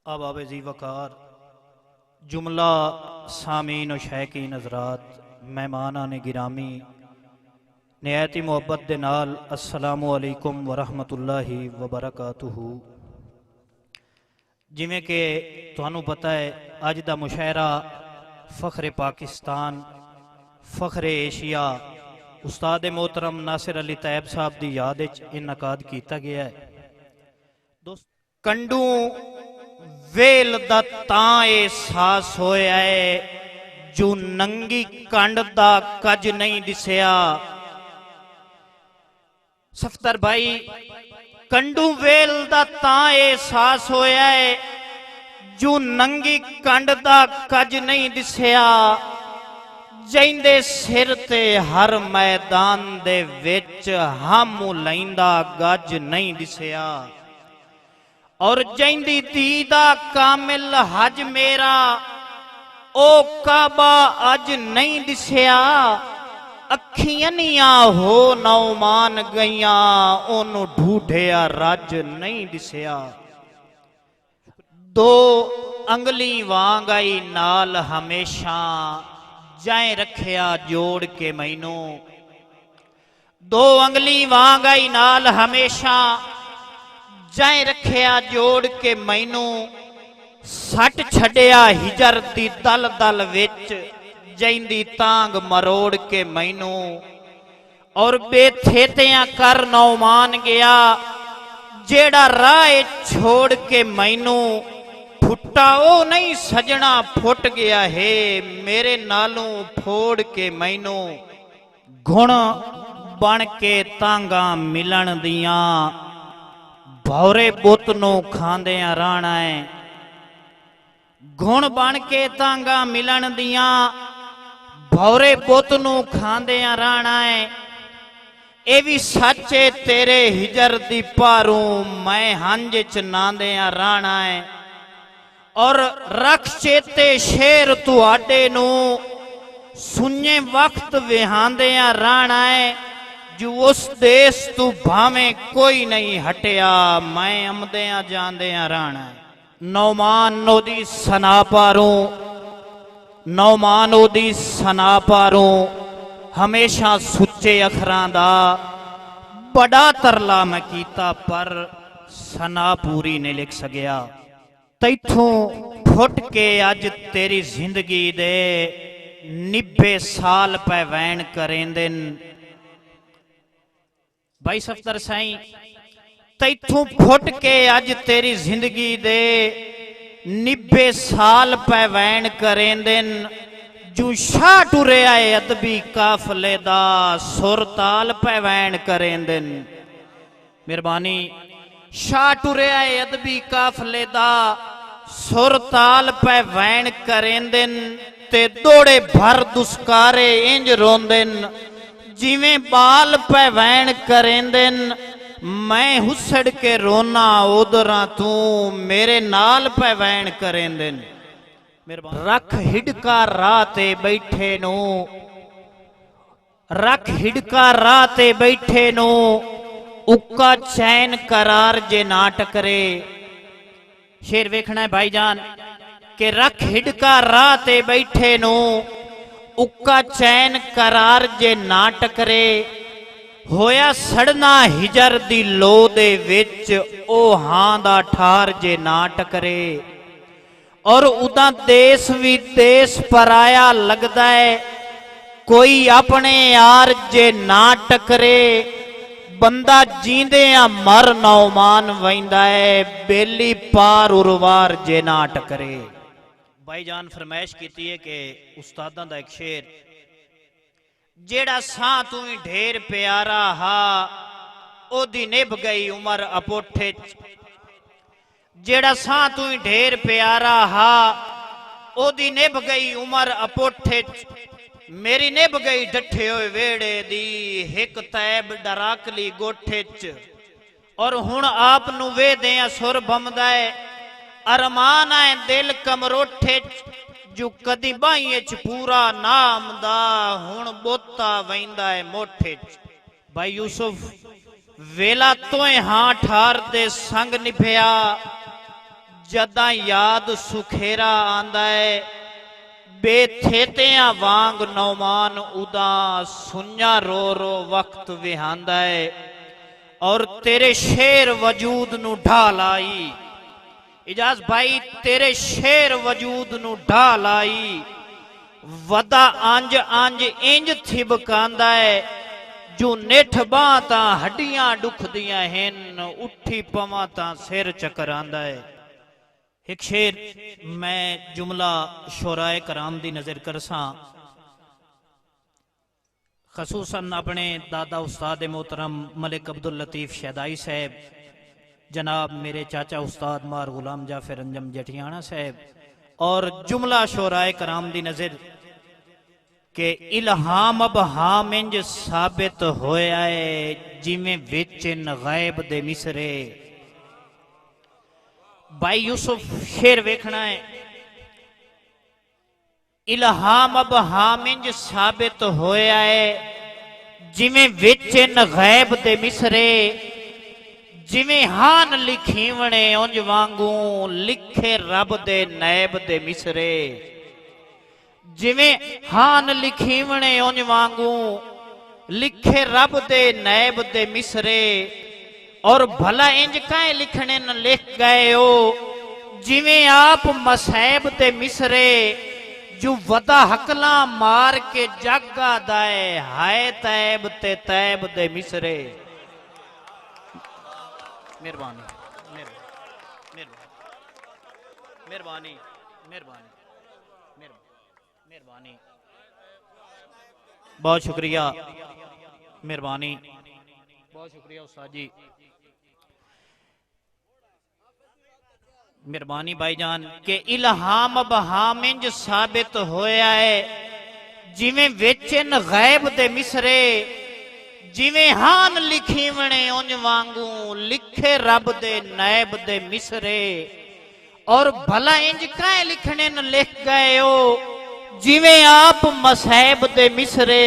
अब आवे जी वकार जुमला सामीन और शैकीन हजरात मेहमाना ने गिरामी निहायती मुहब्बत दे नाल अस्सलामु अलैकुम वरहमतुल्लाहि वबरकातुहू। जिमें कि तुहानू पता है अज दा मुशायरा फ़ख्रे पाकिस्तान फ़ख्रे एशिया उस्ताद मोहतरम नासिर अली तैयब साहब की याद इनकाद किया गया है। दोस्त कंडू वेल दा तां एहसास होया है जो नंगी कंड दा कज नहीं दिसिया। सफदर भाई कंडू वेल दा तां एहसास होया है जो नंगी कंड दा कज नहीं दिसिया। जिंदे सिर ते हर मैदान दे विच हम लैंदा गज नहीं दिसिया। और जिंदी दीदा कामिल हज मेरा ओ काबा अज नहीं दिसिया। अखियां हो नौमान गईया ओनू ढूढ़िया रज नहीं दिसिया। दो अंगली वांग आई नाल हमेशा जाए रखिया जोड़ के मैनू। दो अंगली वांग आई नाल हमेशा जाए रखिया जोड़ के मैनू। सट छड़िया हिजर दी दल दल विच जैंदी तांग मरोड़ के मैनू। और बेथेतियां कर नौमान गया जेड़ा राह छोड़ के मैनू। फुट्टा ओ नहीं सजना फुट गया है मेरे नालों फोड़ के मैनू। गुण बन के तांगा मिलन दियां भौरे बुत नू खांदियां रहना है। गुण बन के तांगा मिलन दियां भौरे बुत नू खांदियां रहना है। ए भी सच्चे तेरे हिजर दी पारू मैं हंज च नांदियां रहना है। और रख चेते शेर तुहाडे नू सुन्ने वक्त विहांदियां रहना है। जो उस देश तू भावें कोई नहीं हटिया मैं आमदियां जांदियां रहना है। नौमान ओदी सना पारू नौमान ओदी सना पारू हमेशा सुच्चे अखरां दा बड़ा तरला मैं कीता पर सना पूरी नहीं लिख सकिया। तैथों फुट के अज तेरी जिंदगी दे 90 साल पै वैन करेंदे। भाई सफदर साईं तैथों फुट के अज तेरी जिंदगी दे 90 साल पै वैन करेंदे। जो शाह टुरे आए अदबी काफले दा सुर ताल पै वैन करेंदे। मेहरबानी शाह टुरे आए अदबी काफले दा सुर ताल पै वैन करेंदे। ते दौड़े भर दुस्कारे इंज रोंदेन जिवें बाल पै वैन करेंदे। मैं हुसड़ के रोना उदरा तू मेरे नाल पै वैन करेंदे। रख हिडका राह ते बैठे नू रख हिडका राह ते बैठे नू उक्का चैन करार जे ना टकरे। शेर वेखना है भाईजान के रख हिडका राह ते बैठे नू उक्का चैन करार जे ना टकरे। होया सड़ना हिजर दी लो दे विच ओ हां दा ठार जे ना टकरे। और उदा देश भी देश पराया लगदा है कोई अपने यार जे ना टकरे। बंदा जींदियां मर नौमान वैंदा है बेली पार उरवार जे ना टकरे। भाईजान फरमाइश की है कि उस्तादां दा एक शेर जेड़ा सां तू ही ढेर प्यारा हा ओदी निभ गई उमर अपोठे। जेड़ा सां तू ही ढेर प्यारा हा ओदी निभ गई उमर अपोठे। मेरी निभ गई डठे होए वेड़े दी हिक तैब डराकली गोठे च। और हुण आप नू वे दें सुर बमदा है अरमान है दिल कमरोठे जो कदी बाइए च पूरा नाम दा हुण बोता वैंदा है मोठे च। भाई यूसुफ वेला तोए हां ठार दे संग निभया जदा याद सुखेरा आंदा है, बेथेतियां वांग नौमान उदा सुन्या रो रो वक्त विहांदा है। और तेरे शेर वजूद नू ढाल आई, इजाज भाई तेरे शेर वजूद नू ढाल आई। वदा अंज अंज इंज थिबकांदा है, जो निठ बां तां हड्डियां दुखदियां हिन, उठी पवां तां सिर चकरांदा है। एक शेर मैं जुमला शोराए कराम दी नजर करसा, खसूसन अपने दादा उस्ताद मोहतरम मलिक अब्दुल लतीफ शहदाई साहब, जनाब मेरे चाचा उस्ताद मार गुलाम जाफर अंजम जटियाना साहब, और जुमला शोराए कराम दी नजर के इल्हाम अब हाम इंज साबित होया है, जिमें विच गैब दे मिसरे। भाई यूसुफ शेर वेखना है, इल्हाम अब हाम इंज साबित होया है, जिमें विच गैब दे मिसरे। जिमें हान लिखीवणे उंज वांगू लिखे रब दे नैब दे मिसरे। जिमें हान लिखीवणे उंज वांगू लिखे रब दे नैब दे मिसरे। और भला इंज काए लिखने न लिख गए हो, जिमें आप मसैब दे मिसरे। जो वदा हकला मार के जागा दाए, हाय तैब ते तैब दे मिसरे। मेहरबानी मेहरबानी मेहरबानी मेहरबानी, बहुत शुक्रिया, मेहरबानी, बहुत शुक्रिया उस्ताद जी, मेहरबानी भाईजान। के इल्हाम अब हाम इंज साबित होया है, जिमें विचन गैब दे मिसरे। जिमें हान लिखीवणे उंज वांगू लिखे रब दे नैब दे मिसरे। और भला इंज काए लिखने न लिख गए हो, जिमें आप मसैब दे मिसरे।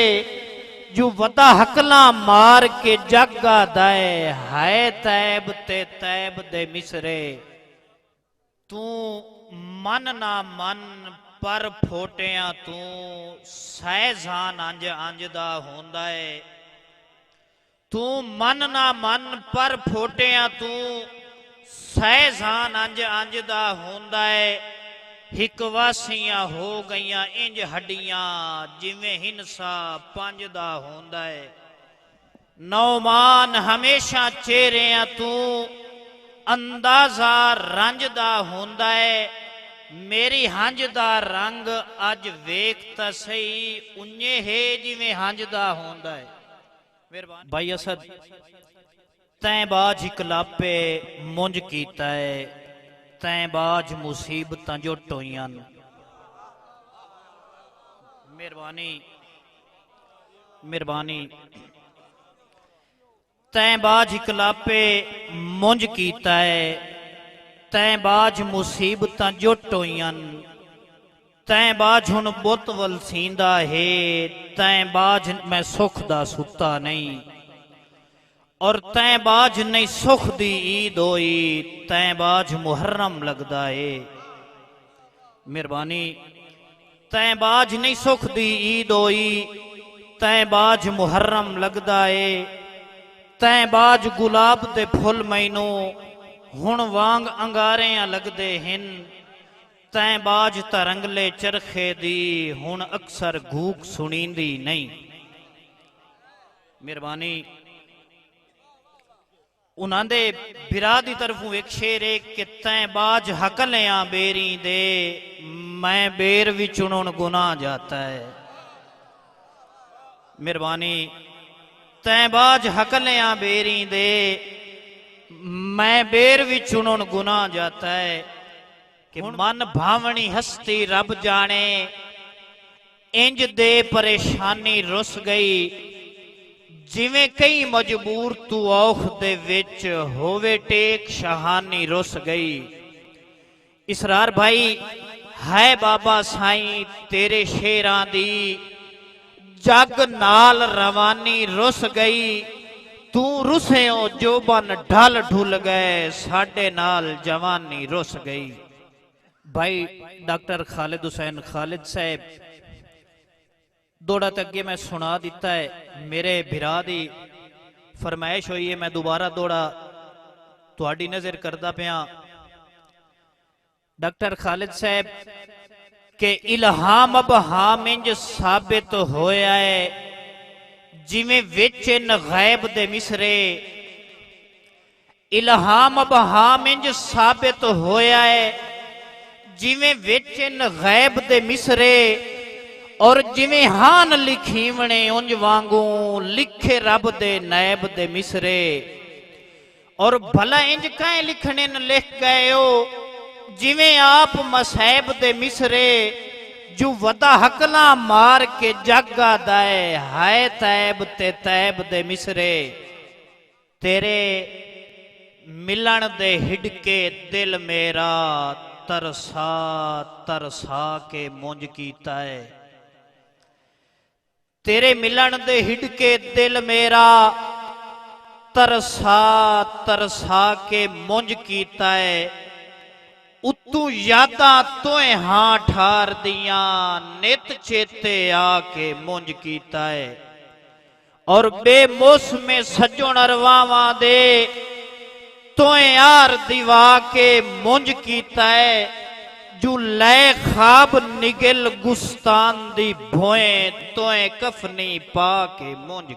जो वदा हकला मार के जागा दाए, हाय तैब ते तैब दे मिसरे। तू मन ना मन पर फोटिया तू सहजान अंज अंज दा होंदा है। तू मन ना मन पर फोटिया तू सहजान अंज अंज दा होंदा है। हिक वासियां हो गईयां इंज हड्डियां, जिवें हिंसा पंज दा होंदा है। नौमान हमेशा चेहरियां तू अंदाजा रंज दा होंदा है। मेरी हंज दा रंग अज वेख ता सही, उन्ने है जिवें हंज दा होंदा है। भाई असद तैं बाज इकलापे मुंज कीता है, तैं बाज मुसीबतां जो टोइयां। मेहरबानी मेहरबानी, तैं बाज इकलापे मुंज कीता है, तैं बाज मुसीबतां जो टोइयां। तैं बाज हुण बुत वल सींदा है, तैं बाज मैं सुख दा सुता नहीं। और तैं बाज नहीं सुख दी ईद होई, तैं बाज मुहर्रम लगदा है। मेहरबानी, तैं बाज नहीं सुख दी ईद होई, तैं बाज मुहर्रम लगदा है। तैं बाज गुलाब दे फुल मैनू हुण वांग अंगारियां लगदे हिन। तैं बाज तरंगले चरखे दी हुण अक्सर घूक सुनींदी नहीं। मेहरबानी, उन्हां दे बिरा दी तरफों एक शेर है कि तैं बाज हकलियां बेरी दे, मैं बेर भी चुनन गुनाह जाता है। मेहरबानी, तैं बाज हकलियां बेरी दे, मैं बेर भी चुनन गुनाह जाता है। कि मन भावनी हस्ती रब जाने, इंज दे परेशानी रुस गई। जिवें कई मजबूर तू औख दे विच होवे टेक शहानी रुस गई। इसरार भाई है बाबा साईं तेरे शेरां दी, जग नाल रवानी रुस गई। तू रुसियो जोबन ढल ढुल गए साडे नाल जवानी रुस गई। भाई डॉक्टर खालिद हुसैन खालिद साहब दौड़ा तक मैं सुना दिता है। मेरे भिरा दी फरमाइश हुई है, मैं दोबारा दौड़ा तुहाडी नजर करदा पिया। डॉक्टर खालिद साहब के इल्हाम अब हाम इंज साबित होया है जिवें विच इन गैब दे मिसरे। इल्हाम अब हाम इंज साबित होया है जिवें विच इन गैब दे मिसरे। और जिवें हान लिखीवणे उंज वांगू लिखे रब दे नैब दे मिसरे। और भला इंज कह लिखने न लिख गए हो जिवें आप मसैब दे मिसरे। जो वदा हकला मार के जागा दाए हाय तैब ते तैब दे मिसरे। तेरे मिलन दे हिडके दिल मेरा तरसा तरसा के मुंज कीता है। तेरे मिलन दे हिडके दिल मेरा तरसा तरसा के मुंज कीता है। उतू यादा तोए हां ठार दियां नित चेते आके मुंज कीता है। और बेमौसमे सजोण अरवावां दे तोए यार दिवा के मुंज कीता है। जो लै खाब निगल गुस्तान दी भोए तोए कफनी पा के मुंज